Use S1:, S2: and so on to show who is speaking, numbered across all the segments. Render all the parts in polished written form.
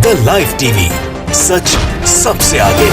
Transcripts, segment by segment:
S1: The live TV, सच सबसे आगे।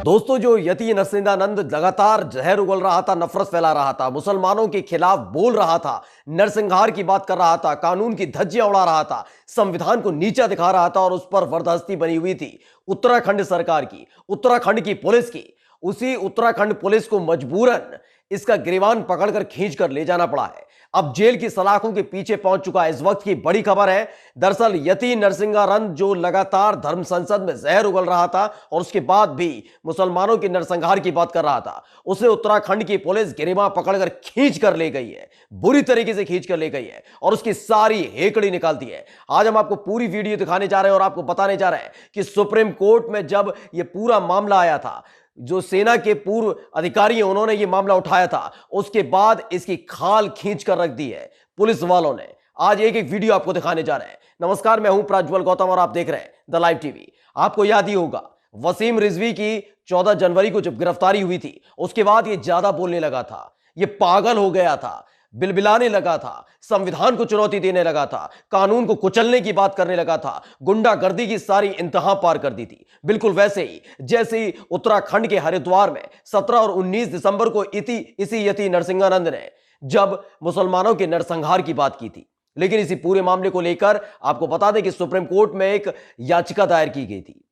S2: दोस्तों, जो यति नरसिंहानंद लगातार जहर उगल रहा था, नफरत फैला रहा था, मुसलमानों के खिलाफ बोल रहा था, नरसंहार की बात कर रहा था, कानून की धज्जियां उड़ा रहा था, संविधान को नीचा दिखा रहा था और उस पर वरदहस्ती बनी हुई थी उत्तराखंड सरकार की, उत्तराखंड की पुलिस की। उसी उत्तराखंड पुलिस को मजबूरन इसका गिरबान पकड़कर खींचकर ले जाना पड़ा है। अब जेल की सलाखों के पीछे पहुंच चुका है। इस वक्त की बड़ी खबर है, दरअसल यति नरसिंहानंद जो लगातार धर्म संसद में जहर उगल रहा था और उसके बाद भी मुसलमानों के नरसंहार की बात कर रहा था, उसे उत्तराखंड की पुलिस गिरबान पकड़कर खींच कर ले गई है, बुरी तरीके से खींच कर ले गई है और उसकी सारी हेकड़ी निकालती है। आज हम आपको पूरी वीडियो दिखाने जा रहे हैं और आपको बताने जा रहे हैं कि सुप्रीम कोर्ट में जब यह पूरा मामला आया था, जो सेना के पूर्व अधिकारी हैं उन्होंने यह मामला उठाया था, उसके बाद इसकी खाल खींच कर रख दी है पुलिस वालों ने। आज एक एक वीडियो आपको दिखाने जा रहे हैं। नमस्कार, मैं हूं प्रज्वल गौतम और आप देख रहे हैं द लाइव टीवी। आपको याद ही होगा, वसीम रिजवी की 14 जनवरी को जब गिरफ्तारी हुई थी, उसके बाद यह ज्यादा बोलने लगा था, यह पागल हो गया था, बिलबिलाने लगा था, संविधान को चुनौती देने लगा था, कानून को कुचलने की बात करने लगा था, गुंडागर्दी की सारी इंतहा पार कर दी थी। बिल्कुल वैसे ही जैसे ही उत्तराखंड के हरिद्वार में 17 और 19 दिसंबर को इसी यति नरसिंहानंद ने जब मुसलमानों के नरसंहार की बात की थी। लेकिन इसी पूरे मामले को लेकर आपको बता दें कि सुप्रीम कोर्ट में एक याचिका दायर की गई थी।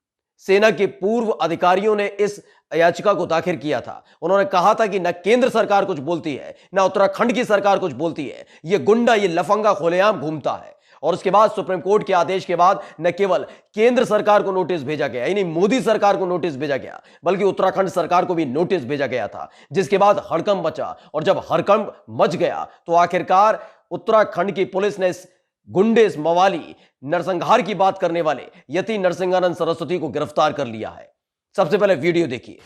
S2: सेना के पूर्व अधिकारियों ने इस याचिका को दाखिल किया था। उन्होंने कहा था कि न केंद्र सरकार कुछ बोलती है, न उत्तराखंड की सरकार कुछ बोलती है, यह गुंडा, यह लफंगा खुलेआम घूमता है। और उसके बाद सुप्रीम कोर्ट के आदेश के बाद न केवल केंद्र सरकार को नोटिस भेजा गया, यानी मोदी सरकार को नोटिस भेजा गया, बल्कि उत्तराखंड सरकार को भी नोटिस भेजा गया था, जिसके बाद हड़कंप मचा। और जब हड़कंप मच गया तो आखिरकार उत्तराखंड की पुलिस ने इस गुंडे, इस मवाली, नरसंहार की बात करने वाले यति नरसिंहानंद सरस्वती को गिरफ्तार कर लिया है। सबसे पहले वीडियो देखिए।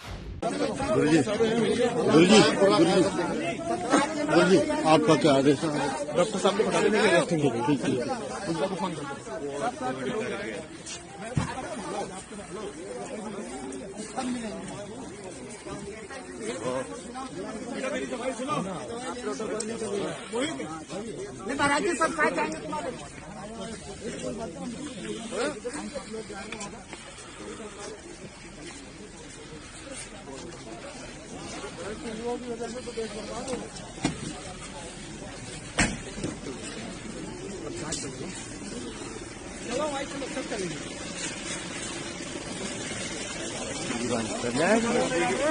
S3: गुरुजी, आपका क्या आदेश है?
S4: डॉक्टर साहब को बता देंगे कि रेस्टिंग हो गई। उनका तो फोन
S5: महाराज जी सब खाए जाएंगे तुम्हारे।
S4: चलो भाई, चलो सब चलेंगे।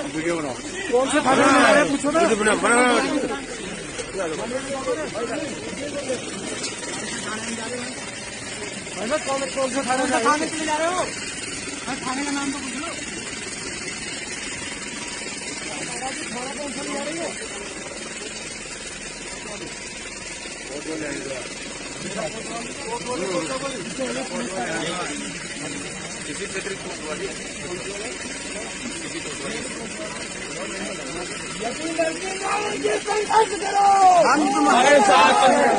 S3: वीडियो बनाओ।
S4: कौन से थाने में आ रहे हैं पूछो ना। कौन से थाने में जा रहे हो? थाने का नाम तो पूछ लो। थोड़ा कौन सा जा रही है?
S3: किसी क्षेत्र
S5: संघर्ष करो, हम तुम्हारे साथ हैं।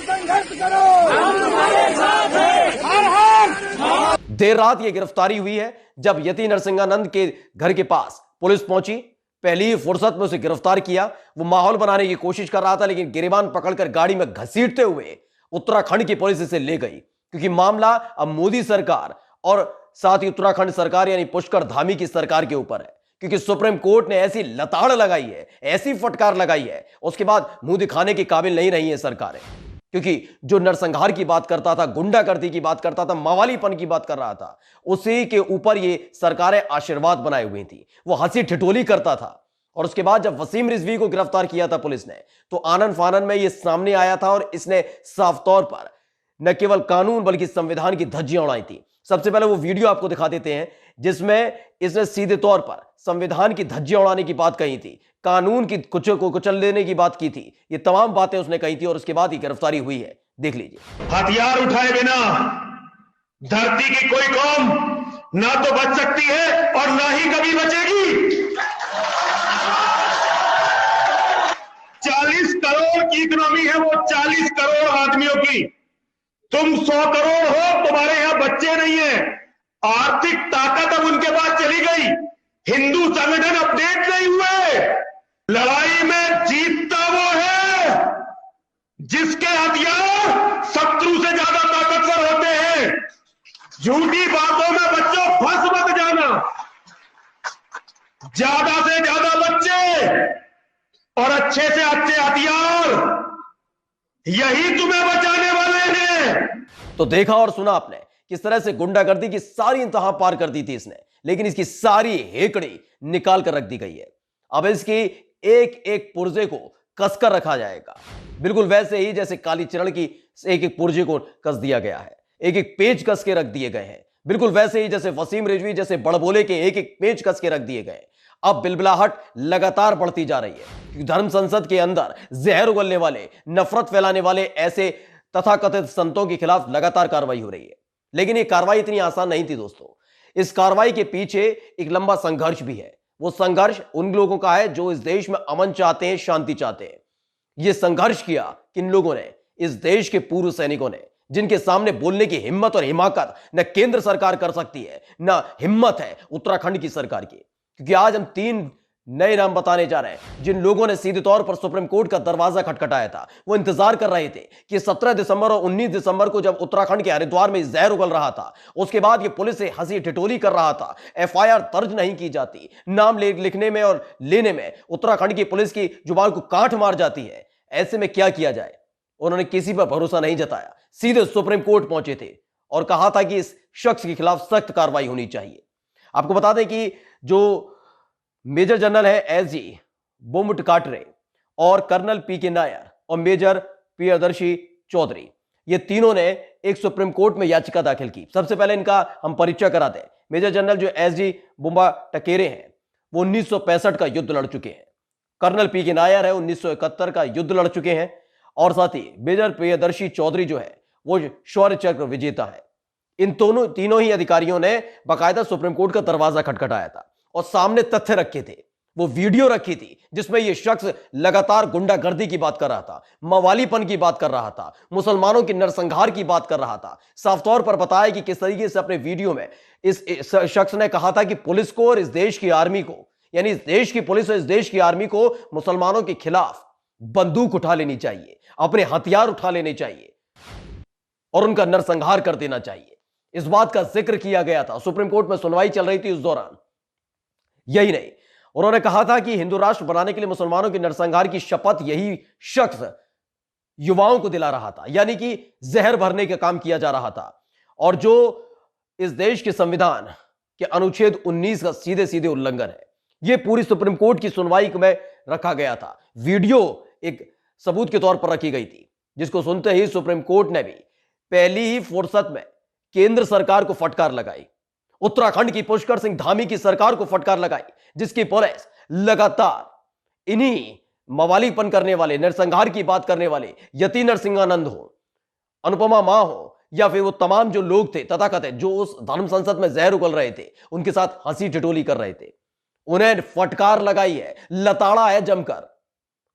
S5: संघर्ष करो, हम तुम्हारे साथ हैं। हर हर।
S2: देर रात यह गिरफ्तारी हुई है जब यति नरसिंहानंद के घर के पास पुलिस पहुंची। पहली ही फुर्सत में उसे गिरफ्तार किया। वो माहौल बनाने की कोशिश कर रहा था, लेकिन गिरबान पकड़कर गाड़ी में घसीटते हुए उत्तराखंड की पुलिस इसे ले गई, क्योंकि मामला अब मोदी सरकार और साथ ही उत्तराखंड सरकार यानी पुष्कर धामी की सरकार के ऊपर है। क्योंकि सुप्रीम कोर्ट ने ऐसी लताड़ लगाई है, ऐसी फटकार लगाई है, उसके बाद मुंह दिखाने के काबिल नहीं रही है सरकारें। क्योंकि जो नरसंहार की बात करता था, गुंडागर्दी की बात करता था, मवालीपन की बात कर रहा था, उसी के ऊपर ये सरकारें आशीर्वाद बनाए हुई थी। वो हंसी ठिठोली करता था। और उसके बाद जब वसीम रिजवी को गिरफ्तार किया था पुलिस ने, तो आनन फानन में ये सामने आया था और इसने साफ तौर पर न केवल कानून बल्कि संविधान की धज्जियां उड़ाई थी। सबसे पहले वो वीडियो आपको दिखा देते हैं जिसमें इसने सीधे तौर पर संविधान की धज्जियां उड़ाने की बात कही थी, कानून की को कुचल देने की बात की थी। ये तमाम बातें उसने कही थी और उसके बाद ही गिरफ्तारी हुई है। देख लीजिए।
S6: हथियार उठाए बिना धरती की कोई कौम ना तो बच सकती है और ना ही कभी बचेगी। 40 करोड़ की इकोनॉमी है, वो 40 करोड़ आदमियों की। तुम 100 करोड़ हो, तुम्हारे यहां बच्चे नहीं है, आर्थिक ताकत अब उनके पास चली गई। हिंदू संगठन अपडेट नहीं हुए। लड़ाई में जीतता वो है जिसके हथियार शत्रु से ज्यादा झूठी बातों में बच्चों फंस मत जाना। ज्यादा से ज्यादा बच्चे और अच्छे से अच्छे हथियार यही तुम्हें बचाने वाले हैं।
S2: तो देखा और सुना आपने किस तरह से गुंडागर्दी की सारी इंतहा पार कर दी थी इसने, लेकिन इसकी सारी हेकड़ी निकाल कर रख दी गई है। अब इसकी एक एक पुर्जे को कसकर रखा जाएगा, बिल्कुल वैसे ही जैसे कालीचरण की एक एक पुर्जे को कस दिया गया है, एक एक पेज कस के रख दिए गए हैं, बिल्कुल वैसे ही जैसे वसीम रिजवी जैसे बड़बोले के एक एक पेज कस के रख दिए गए। अब बिलबिलाहट लगातार बढ़ती जा रही है। धर्म संसद के अंदर जहर उगलने वाले, नफरत फैलाने वाले ऐसे तथाकथित संतों के खिलाफ लगातार कार्रवाई हो रही है। लेकिन यह कार्रवाई इतनी आसान नहीं थी दोस्तों। इस कार्रवाई के पीछे एक लंबा संघर्ष भी है। वो संघर्ष उन लोगों का है जो इस देश में अमन चाहते हैं, शांति चाहते हैं। यह संघर्ष किया किन लोगों ने? इस देश के पूर्व सैनिकों ने, जिनके सामने बोलने की हिम्मत और हिमाकत न केंद्र सरकार कर सकती है, न हिम्मत है उत्तराखंड की सरकार की। क्योंकि आज हम 3 नए नाम बताने जा रहे हैं जिन लोगों ने सीधे तौर पर सुप्रीम कोर्ट का दरवाजा खटखटाया था। वो इंतजार कर रहे थे कि 17 दिसंबर और 19 दिसंबर को जब उत्तराखंड के हरिद्वार में जहर उगल रहा था, उसके बाद ये पुलिस से हंसी ठिठोली कर रहा था, एफआईआर दर्ज नहीं की जाती, नाम लिखने में और लेने में उत्तराखंड की पुलिस की जुबान को काट मार जाती है। ऐसे में क्या किया जाए? उन्होंने किसी पर भरोसा नहीं जताया, सीधे सुप्रीम कोर्ट पहुंचे थे और कहा था कि इस शख्स के खिलाफ सख्त कार्रवाई होनी चाहिए। आपको बता दें कि जो मेजर जनरल है एसजी बोमुट काटरे और कर्नल पीके नायर और मेजर प्रियदर्शी चौधरी, ये तीनों ने एक सुप्रीम कोर्ट में याचिका दाखिल की। सबसे पहले इनका हम परिचय करा दें। मेजर जनरल जो एसजी बुम्बा टकेरे हैं वो 1965 का युद्ध लड़ चुके हैं। कर्नल पीके नायर है 1971 का युद्ध लड़ चुके हैं और साथ ही मेजर प्रियदर्शी चौधरी जो है वो शौर्य चक्र विजेता है। इन तीनों ही अधिकारियों ने बाकायदा सुप्रीम कोर्ट का दरवाजा खटखटाया था और सामने तथ्य रखे थे, वो वीडियो रखी थी जिसमें यह शख्स लगातार गुंडागर्दी की बात कर रहा था, मवालीपन की बात कर रहा था, मुसलमानों के नरसंहार की बात कर रहा था। साफ तौर पर बताया कि किस तरीके से अपने वीडियो में इस शख्स ने कहा था कि पुलिस को और इस देश की आर्मी को, यानी इस देश की पुलिस और इस देश की आर्मी को मुसलमानों के खिलाफ बंदूक उठा लेनी चाहिए, अपने हथियार उठा लेने चाहिए और उनका नरसंहार कर देना चाहिए। इस बात का जिक्र किया गया था। सुप्रीम कोर्ट में सुनवाई चल रही थी उस दौरान। यही नहीं, उन्होंने कहा था कि हिंदू राष्ट्र बनाने के लिए मुसलमानों के नरसंहार की शपथ यही शख्स युवाओं को दिला रहा था, यानी कि जहर भरने का काम किया जा रहा था। और जो इस देश के संविधान के अनुच्छेद 19 का सीधे सीधे उल्लंघन है, यह पूरी सुप्रीम कोर्ट की सुनवाई में रखा गया था। वीडियो एक सबूत के तौर पर रखी गई थी, जिसको सुनते ही सुप्रीम कोर्ट ने भी पहली ही फुर्सत में केंद्र सरकार को फटकार लगाई, उत्तराखंड की पुष्कर सिंह धामी की सरकार को फटकार लगाई, जिसकी पुलिस लगातार इन्हीं मवालीपन करने वाले, नरसंहार की बात करने वाले यति नरसिंहानंद हो, अनुपमा मां हो, या फिर वो तमाम जो लोग थे तथाकथित जो उस धर्म संसद में जहर उगल रहे थे, उनके साथ हंसी ठिठोली कर रहे थे, उन्हें फटकार लगाई है, लताड़ा है जमकर।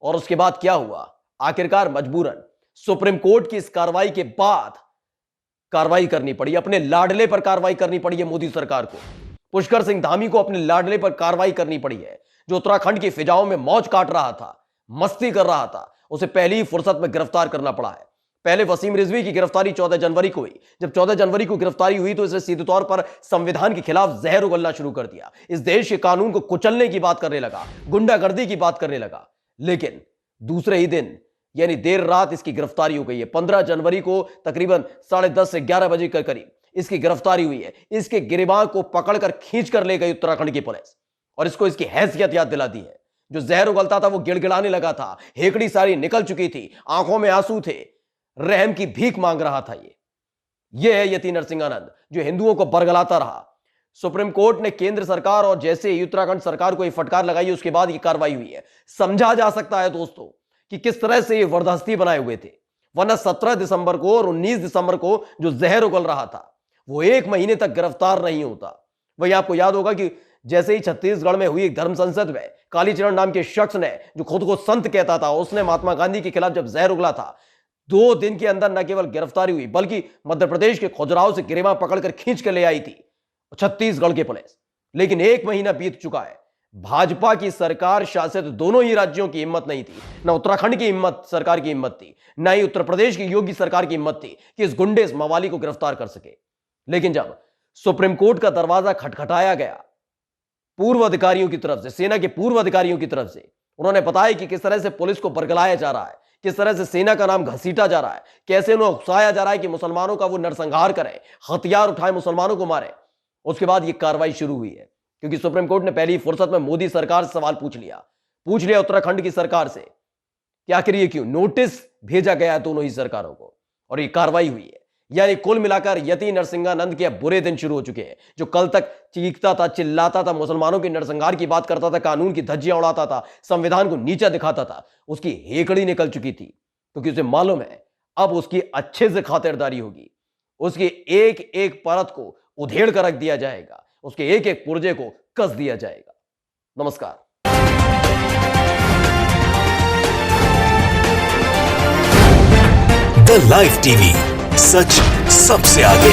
S2: और उसके बाद क्या हुआ? आखिरकार मजबूरन सुप्रीम कोर्ट की इस कार्रवाई के बाद कार्रवाई करनी पड़ी, अपने लाडले पर कार्रवाई करनी पड़ी है मोदी सरकार को। पुष्कर सिंह धामी को अपने लाडले पर कार्रवाई करनी पड़ी है, जो उत्तराखंड की फिजाओं में मौज काट रहा था, मस्ती कर रहा था। उसे पहली ही फुर्सत में गिरफ्तार करना पड़ा है। पहले वसीम रिजवी की गिरफ्तारी 14 जनवरी को हुई। जब 14 जनवरी को गिरफ्तारी हुई तो इसने सीधे तौर पर संविधान के खिलाफ जहर उगलना शुरू कर दिया, इस देश के कानून को कुचलने की बात करने लगा, गुंडागर्दी की बात करने लगा। लेकिन दूसरे ही दिन यानी देर रात इसकी गिरफ्तारी हो गई है। 15 जनवरी को तकरीबन 10:30 से 11 बजे के करीब इसकी गिरफ्तारी हुई है। इसके गिरबान को पकड़कर खींच कर ले गई उत्तराखंड की पुलिस और इसको इसकी हैसियत याद दिला दी है। जो जहर उगलता था वो गिड़गिड़ाने लगा था, हेकड़ी सारी निकल चुकी थी, आंखों में आंसू थे, रहम की भीख मांग रहा था। ये है यति नरसिंहानंद जो हिंदुओं को बरगलाता रहा। सुप्रीम कोर्ट ने केंद्र सरकार और जैसे ही उत्तराखंड सरकार को ये फटकार लगाई, उसके बाद ये कार्रवाई हुई है। समझा जा सकता है दोस्तों कि किस तरह से ये वरदस्ती बनाए हुए थे, वरना 17 दिसंबर को और 19 दिसंबर को जो जहर उगल रहा था वो 1 महीने तक गिरफ्तार नहीं होता। वही आपको याद होगा कि जैसे ही छत्तीसगढ़ में हुई धर्म संसद में कालीचरण नाम के शख्स ने, जो खुद को संत कहता था, उसने महात्मा गांधी के खिलाफ जब जहर उगला था, 2 दिन के अंदर न केवल गिरफ्तारी हुई बल्कि मध्य प्रदेश के खुजराव से गिरेबां पकड़कर खींच के ले आई थी छत्तीसगढ़ की पुलिस। लेकिन 1 महीना बीत चुका है, भाजपा की सरकार शासित दोनों ही राज्यों की हिम्मत नहीं थी, ना उत्तराखंड की हिम्मत सरकार की हिम्मत थी, ना ही उत्तर प्रदेश की योगी सरकार की हिम्मत थी कि इस गुंडे, इस मवाली को गिरफ्तार कर सके। लेकिन जब सुप्रीम कोर्ट का दरवाजा खटखटाया गया पूर्व अधिकारियों की तरफ से, सेना के पूर्व अधिकारियों की तरफ से। उन्होंने बताया कि किस तरह से पुलिस को बरगलाया जा रहा है, किस तरह से सेना का नाम घसीटा जा रहा है, कैसे उन्हें उकसाया जा रहा है कि मुसलमानों का वो नरसंहार करें, हथियार उठाए मुसलमानों को मारे। उसके बाद ये कार्रवाई शुरू हुई है, क्योंकि सुप्रीम कोर्ट ने पहली फुर्सत में मोदी सरकार से सवाल पूछ लिया उत्तराखंड की सरकार से कि आखिर ये क्यों नोटिस भेजा गया है दोनों ही सरकारों को, और ये कार्रवाई हुई है। यानी कुल मिलाकर यति नरसिंहानंद के अब बुरे दिन शुरू हो चुके हैं। जो कल तक चीखता था, चिल्लाता था, मुसलमानों के नरसंहार की बात करता था, कानून की धज्जियां उड़ाता था, संविधान को नीचा दिखाता था, उसकी हेकड़ी निकल चुकी थी, क्योंकि उसे मालूम है अब उसकी अच्छे से खातिरदारी होगी। उसकी एक एक परत को उधेड़ कर रख दिया जाएगा, उसके एक एक पुर्जे को कस दिया जाएगा। नमस्कार।
S1: द लाइव टीवी, सच सबसे आगे।